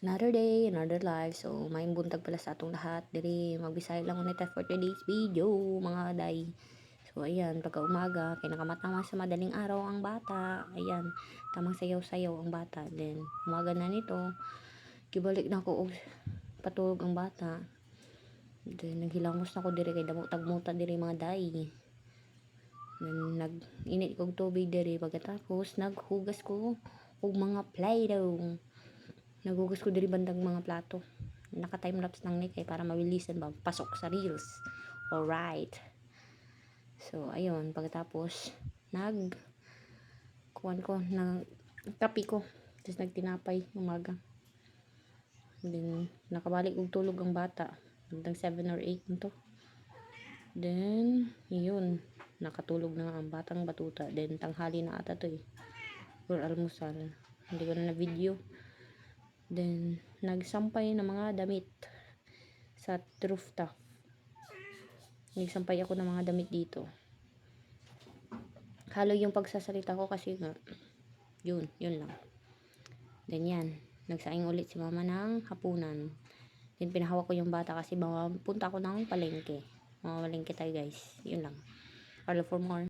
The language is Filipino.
Another day, another life. So, may buntag pala sa atong lahat. Diri, magbisay lang ulit for today's video, mga day. So, ayan, pagka umaga, kinakamatama sa madaling araw ang bata. Ayan, tamang sayaw-sayaw ang bata. Then, umaga na nito, kibalik na ako og patulog ang bata. Then, naghilamos na ko diri kay damo-tagmuta diri mga day. Then, nag-init kog tubig diri. Pagkatapos, naghugas ko og mga Play-Doh. Nagugas ko diri bandang mga plato. Naka timelapse lang ni kay para mabilisan ba pasok sa reels. Alright. So ayun, pagkatapos kuan ko na kape ko. Tapos nagtinapay umaga. Then nakabalik og tulog ang bata. Bandang 7 or 8 nito. Then yun, nakatulog na nga ang batang batuta. Then tanghali na ata to eh. Or almusal. Hindi ko na video. Then, nagsampay ng mga damit sa rooftop. Nagsampay ako ng mga damit dito. Halo yung pagsasalita ko kasi nga, yun lang. Then yan, nagsaing ulit si mama ng hapunan. Then pinahawak ko yung bata kasi punta ako ng palengke. Mga palengke tayo guys. Yun lang. Follow for more.